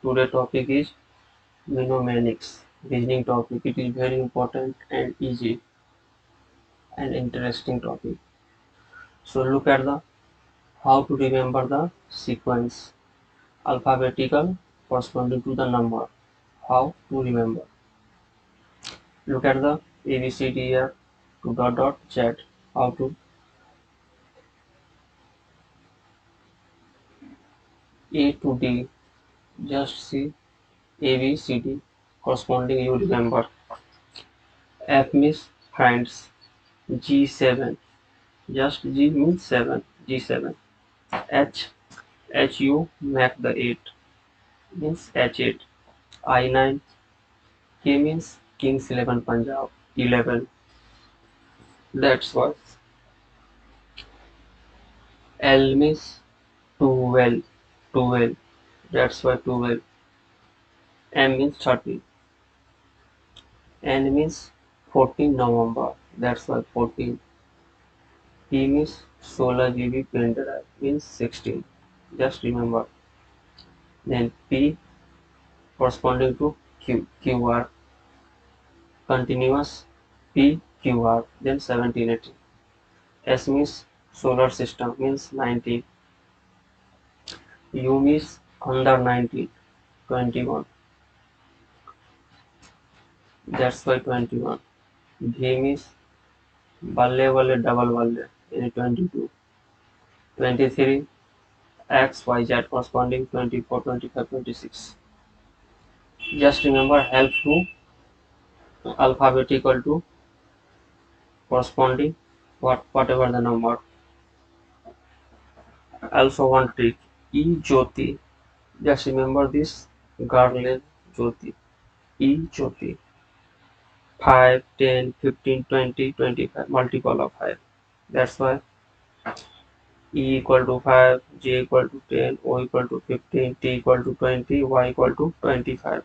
Today topic is mnemonics. Reasoning topic. It is very important and easy and interesting topic. So look at the how to remember the sequence. Alphabetical corresponding to the number. How to remember. Look at the ABCD here to Z. How to A to D. Just see ABCD corresponding you remember. F means friends. G7. Just G means 7. G7. H HU make the 8 means H8. I9 K means Kings 11 Punjab 11. That's why L means 12 12. That's why 12. M means 30. N means 14 November. That's why 14. P means 16 GB pen drive means 16. Just remember. Then P corresponding to QR continuous PQR then 1780. S means solar system means 19. U means under 19 21. That's why 21. V means balle balle double balle in 22. 23 X Y Z corresponding 24 25 26. Just remember help to alphabetical to corresponding whatever the number. Also one trick E Jyoti. Just remember this girl name Jyoti. E Jyoti. 5, 10, 15, 20, 25, multiple of 5. That's why E equal to 5, J equal to 10, O equal to 15, T equal to 20, Y equal to 25.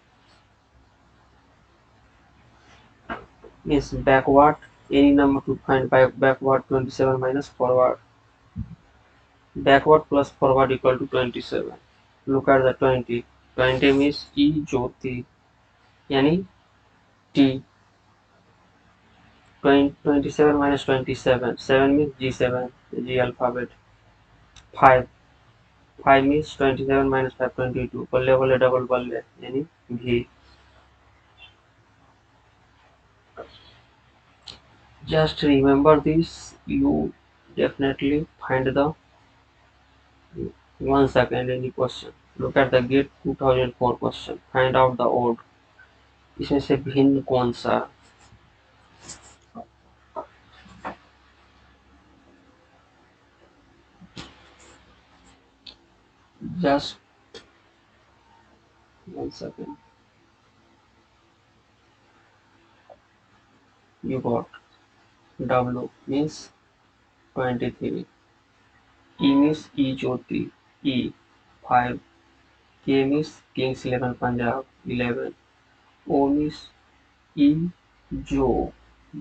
Means backward, any number to find backward 27 minus forward. Backward plus forward equal to 27. Look at the 20. 20 means E Jyoti. Yani T. 27 minus 27. 7 means G7, G alphabet. 5. 5 means 27 minus 5 22. बल्ले बल्ले double बल्ले यानी भी. Just remember this. You definitely find the 1 second any question. Look at the GATE 2004 question. Find out the odd. इसमें से भिन्न कौन सा. Just 1 second. You got W means 23. E means E Jyoti. E 5. K means Kings 11 Punjab 11. O means E Jo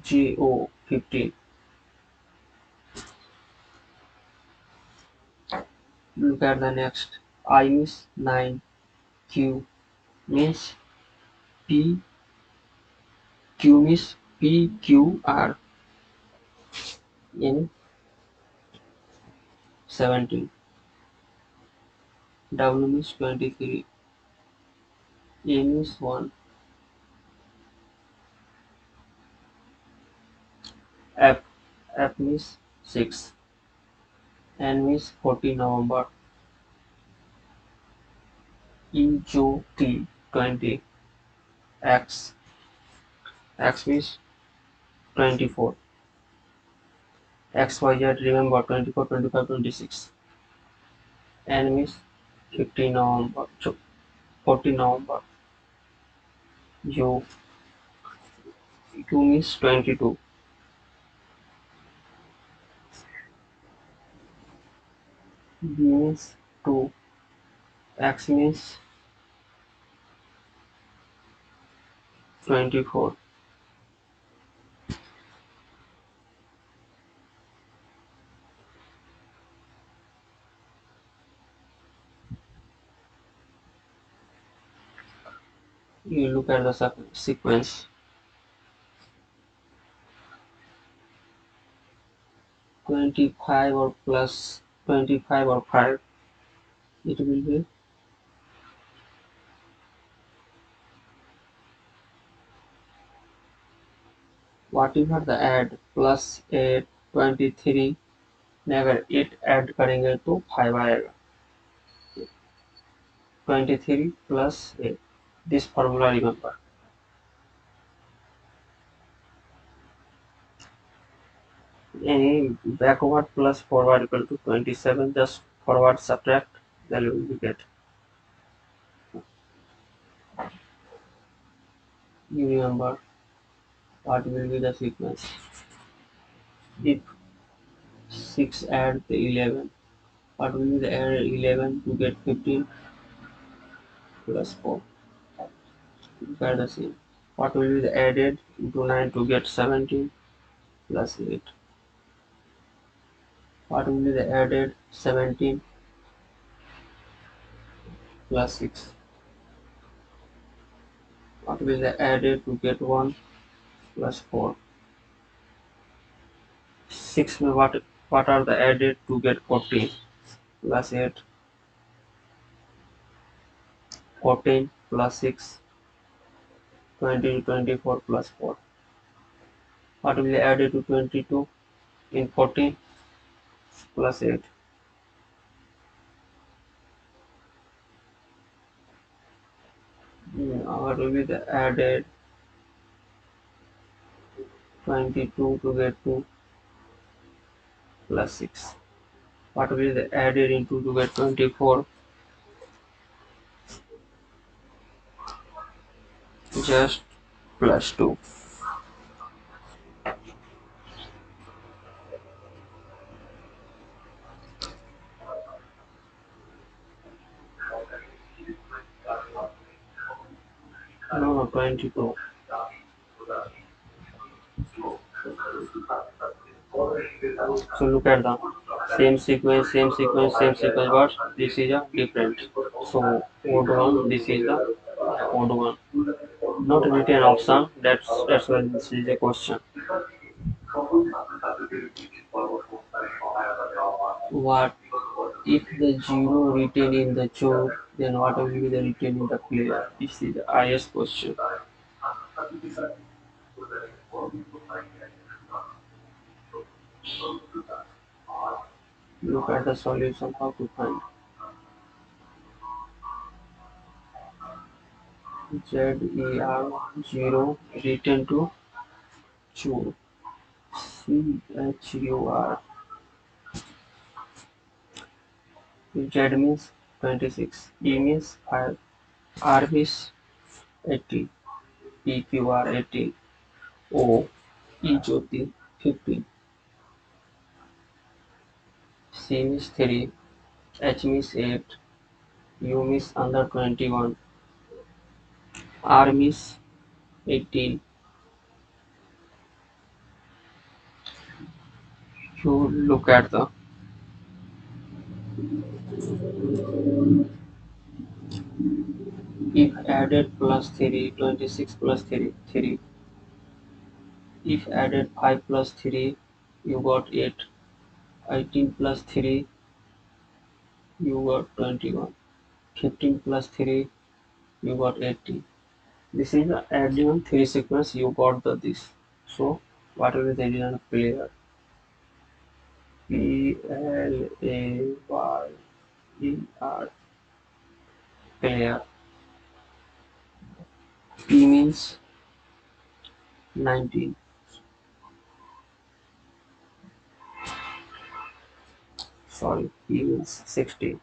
Jo 15. Look at the next. I means 9. Q means P. Q means PQR in 17. W means 23. A means 1. F. F means 6. N means 14 November. E Jo T 20. X. X means 24. X Y Z remember 24 25 26. N means 15 November. 14 November. U. Q means 22. B means 2. X means 24. You look at the sequence 25 or plus 25 or 5, it will be whatever the add plus 8 23 never it add करेंगे तो 5 आएगा 23 plus 8. This formula remember. Any backward plus forward equal to 27, just forward subtract, then you will get. You remember what will be the sequence. If 6 add the 11, what will be the add 11 to get 15 plus 4? Compare the same. What will be the added into 9 to get 17 plus 8? What will be the added 17 plus 6? What will be the added to get 1 plus 4? 6 में what are the added to get 14 plus 8? 14 plus 6, 20 to 24 plus 4. What will be added to 22 in 14 plus 8? What will be the added 22 to get 2 plus 6? What will be the added into to get 24? Just plus 2. No, 22. So look at the same sequence, but this is a different. So odd one, this is the odd one. Not written option. That's why this is a question. What if the zero written in the chore? Then what will be the written in the player? This is the highest question. Look at the solution. How to find ZER zero written to chore. CHUR. Z means 26. E means 5. R means 80. PQR 80. O E Jyoti 15. C means 3. H means 8. U means under 21. R means 18. You look at the if added plus 3, 26 plus 3, 3. If added 5 plus 3, you got 8. 18 plus 3, you got 21. 15 plus 3, you got 18. This is the addition 3 sequence, you got the this. So what will be the addition player? PLAYER, player. P means 19. Sorry, P means 16.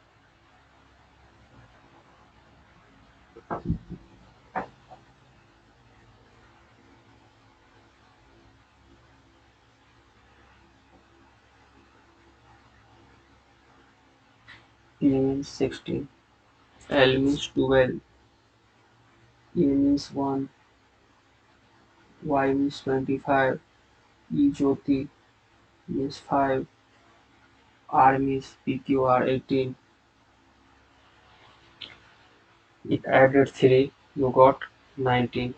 P means 16. L means 12. E means 1. Y means 25. E Jyoti means 5. R means PQR 18. It added 3. You got 19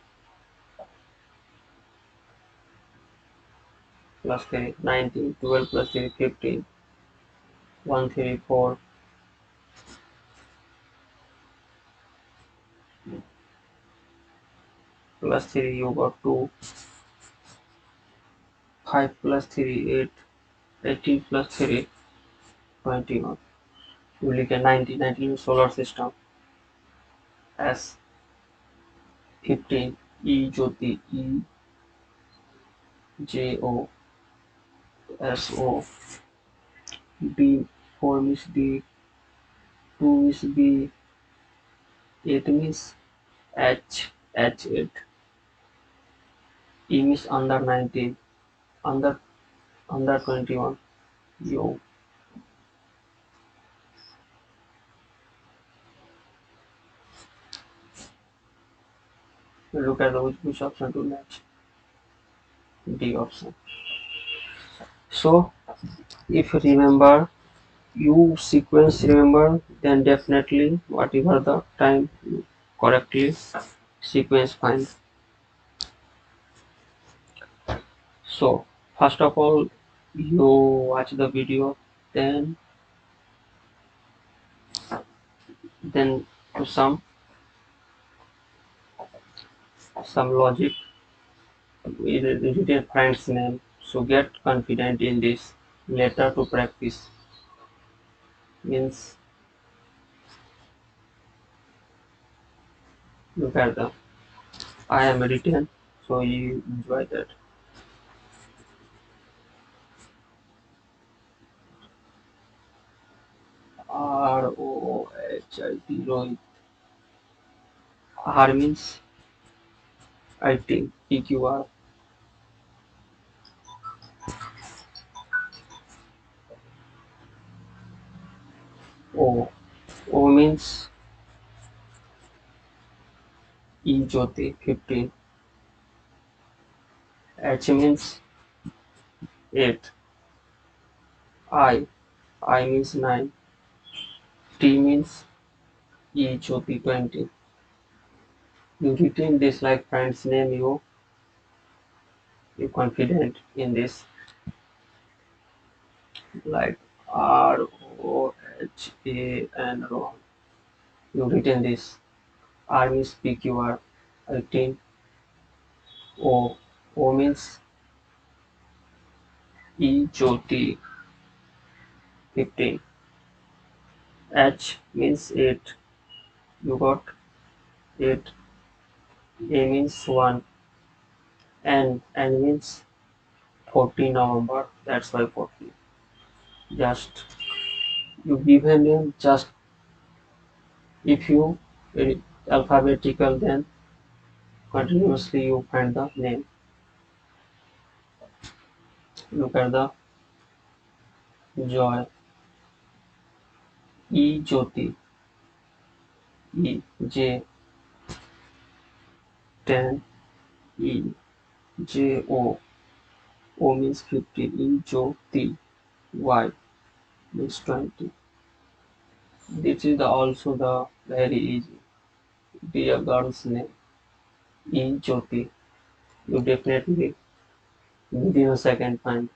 plus 3, 19, 12 plus 3, 15, 1, 3, 4, plus 3, you got 2, 5 plus 3, 8, 18 plus 3, 21. You look at 90, 19 solar system, S, 15, E, Jyoti, E, J, O, S, O, D, 4 means D, 2 means B, 8 means H, H, 8, E means under 19, under, under 21, U. Look at which option to match, D option. So, if you remember, you sequence remember, then definitely whatever the time you correctly sequence find. So first of all, you watch the video, then to some logic with written friend's name. So get confident in this. Later to practice means look at the I am written, so you enjoy that. Rohit. R means I think PQR. O. O means E Jyoti 15. H means 8. I. I means 9. T means E Jyoti 20. You retain this like friend's name, you confident in this like ROHAN. You retain this. R means PQR 18. O. O means E Jyoti 15. H means 8. You got 8. A means 1. N means 14 November. That's why 14. Just you give a name. Just if you alphabetical, then continuously you find the name. Look at the Joy. E Jyoti. E J 10. E J O. O means 50. E Jyoti. Y means 20. This is also the very easy. Be a girl's name. E Jyoti. You definitely within a second find.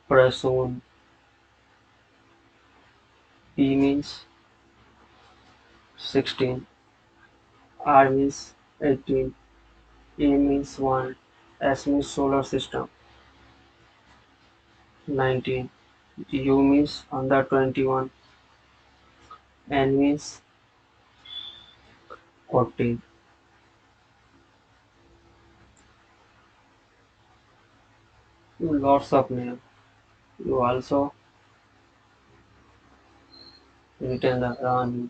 Prasoon. P means 16. R means 18. E means 1. S means solar system 19. U means under 21. N means 14. You lots of name. You also written the Rani.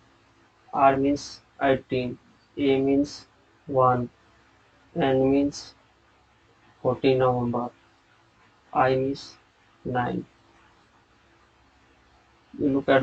R means 18. A means 1. N means 14 November. I means 9. You look at the